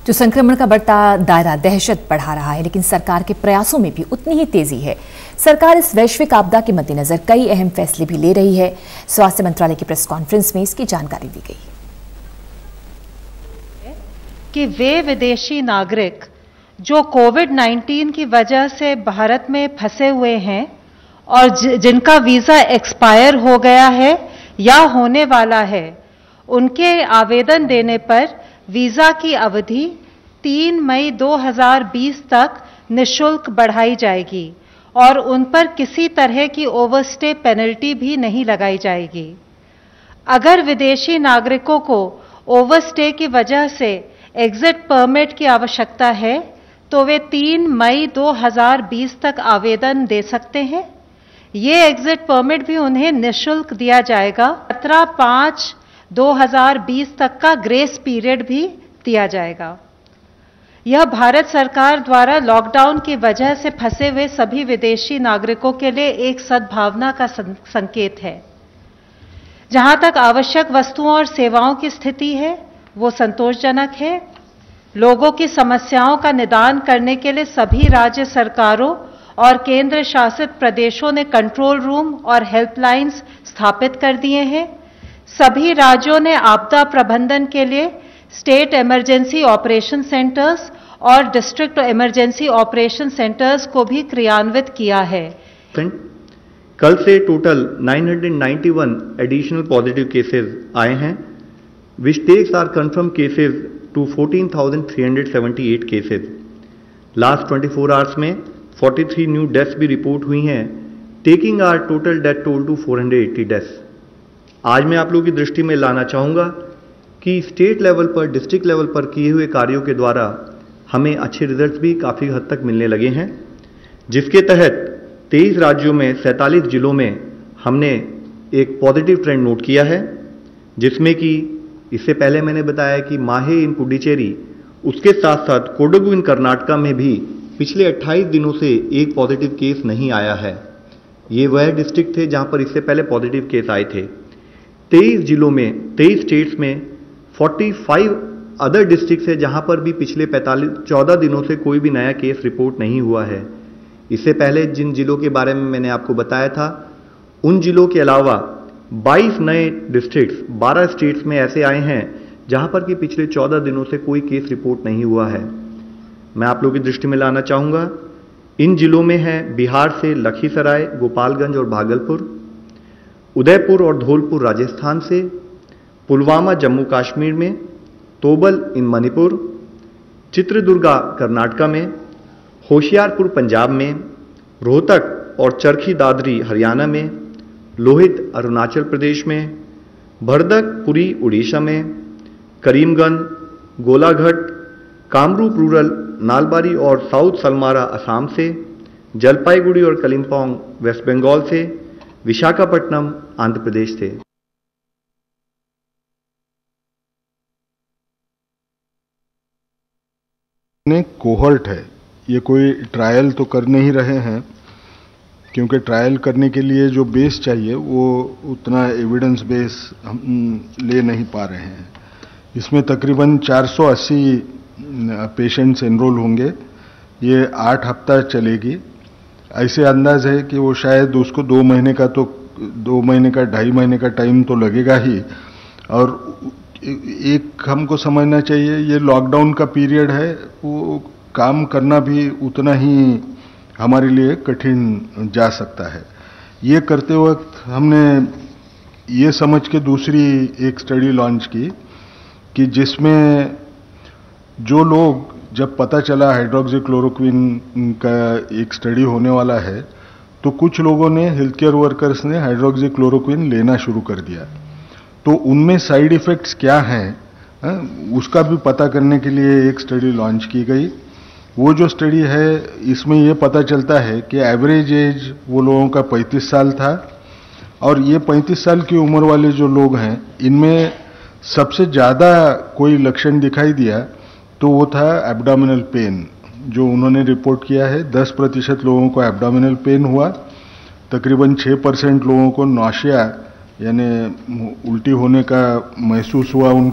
जो संक्रमण का बढ़ता दायरा दहशत बढ़ा रहा है, लेकिन सरकार के प्रयासों में भी उतनी ही तेजी है। सरकार इस वैश्विक आपदा के मद्देनजर कई अहम फैसले भी ले रही है। स्वास्थ्य मंत्रालय की प्रेस कॉन्फ्रेंस में इसकी जानकारी दी गई कि वे विदेशी नागरिक जो कोविड-19 की वजह से भारत में फंसे हुए हैं और जिनका वीजा एक्सपायर हो गया है या होने वाला है, उनके आवेदन देने पर वीजा की अवधि 3 मई 2020 तक निःशुल्क बढ़ाई जाएगी और उन पर किसी तरह की ओवरस्टे पेनल्टी भी नहीं लगाई जाएगी। अगर विदेशी नागरिकों को ओवरस्टे की वजह से एग्जिट परमिट की आवश्यकता है तो वे 3 मई 2020 तक आवेदन दे सकते हैं। ये एग्जिट परमिट भी उन्हें निःशुल्क दिया जाएगा। 17/5/2020 तक का ग्रेस पीरियड भी दिया जाएगा। यह भारत सरकार द्वारा लॉकडाउन की वजह से फंसे हुए सभी विदेशी नागरिकों के लिए एक सद्भावना का संकेत है। जहां तक आवश्यक वस्तुओं और सेवाओं की स्थिति है, वो संतोषजनक है। लोगों की समस्याओं का निदान करने के लिए सभी राज्य सरकारों और केंद्र शासित प्रदेशों ने कंट्रोल रूम और हेल्पलाइंस स्थापित कर दिए हैं। सभी राज्यों ने आपदा प्रबंधन के लिए स्टेट इमरजेंसी ऑपरेशन सेंटर्स और डिस्ट्रिक्ट इमरजेंसी ऑपरेशन सेंटर्स को भी क्रियान्वित किया है। कल से टोटल 991 एडिशनल पॉजिटिव केसेस आए हैं, which takes our confirmed cases to 14,378 cases. Last 24 hours में 43 न्यू डेथ्स भी रिपोर्ट हुई हैं, taking our total death toll to 480 deaths. आज मैं आप लोगों की दृष्टि में लाना चाहूँगा कि स्टेट लेवल पर, डिस्ट्रिक्ट लेवल पर किए हुए कार्यों के द्वारा हमें अच्छे रिजल्ट्स भी काफ़ी हद तक मिलने लगे हैं, जिसके तहत 23 राज्यों में 47 जिलों में हमने एक पॉजिटिव ट्रेंड नोट किया है, जिसमें कि इससे पहले मैंने बताया कि माहे इन पुडुचेरी, उसके साथ साथ कोडगु इन कर्नाटका में भी पिछले 28 दिनों से एक पॉजिटिव केस नहीं आया है। ये वह डिस्ट्रिक्ट थे जहां पर इससे पहले पॉजिटिव केस आए थे। 23 जिलों में, 23 स्टेट्स में 45 अदर डिस्ट्रिक्ट है जहां पर भी पिछले 14 दिनों से कोई भी नया केस रिपोर्ट नहीं हुआ है। इससे पहले जिन जिलों के बारे में मैंने आपको बताया था, उन जिलों के अलावा 22 नए डिस्ट्रिक्ट्स, 12 स्टेट्स में ऐसे आए हैं जहां पर कि पिछले 14 दिनों से कोई केस रिपोर्ट नहीं हुआ है। मैं आप लोगों की दृष्टि में लाना चाहूँगा, इन जिलों में है बिहार से लखीसराय, गोपालगंज और भागलपुर, उदयपुर और धौलपुर राजस्थान से, पुलवामा जम्मू कश्मीर में, तोबल इन मणिपुर, चित्रदुर्गा कर्नाटका में, होशियारपुर पंजाब में, रोहतक और चरखी दादरी हरियाणा में, लोहित अरुणाचल प्रदेश में, भरदक पुरी उड़ीसा में, करीमगंज, गोलाघाट, कामरूप रूरल, नालबारी और साउथ सलमारा असम से, जलपाईगुड़ी और कलिम्पोंग वेस्ट बंगाल से, विशाखापट्टनम आंध्र प्रदेश से। कोहर्ट है, ये कोई ट्रायल तो कर नहीं रहे हैं, क्योंकि ट्रायल करने के लिए जो बेस चाहिए वो उतना एविडेंस बेस हम ले नहीं पा रहे हैं। इसमें तकरीबन 480 पेशेंट्स एनरोल होंगे। ये 8 हफ्ता चलेगी। ऐसे अंदाज है कि वो शायद उसको 2 महीने का 2.5 महीने का टाइम तो लगेगा ही। और एक हमको समझना चाहिए, ये लॉकडाउन का पीरियड है, वो काम करना भी उतना ही हमारे लिए कठिन जा सकता है। ये करते वक्त हमने ये समझ के दूसरी एक स्टडी लॉन्च की कि जिसमें जो लोग, जब पता चला हाइड्रोक्सीक्लोरोक्विन का एक स्टडी होने वाला है, तो कुछ लोगों ने, हेल्थ केयर वर्कर्स ने हाइड्रोक्सीक्लोरोक्विन लेना शुरू कर दिया। तो उनमें साइड इफेक्ट्स क्या हैं उसका भी पता करने के लिए एक स्टडी लॉन्च की गई। वो जो स्टडी है, इसमें ये पता चलता है कि एवरेज एज वो लोगों का 35 साल था, और ये 35 साल की उम्र वाले जो लोग हैं, इनमें सबसे ज़्यादा कोई लक्षण दिखाई दिया तो वो था एब्डोमिनल पेन, जो उन्होंने रिपोर्ट किया है। 10% लोगों को एब्डोमिनल पेन हुआ, तकरीबन 6% लोगों को नौशिया यानी उल्टी होने का महसूस हुआ उनको।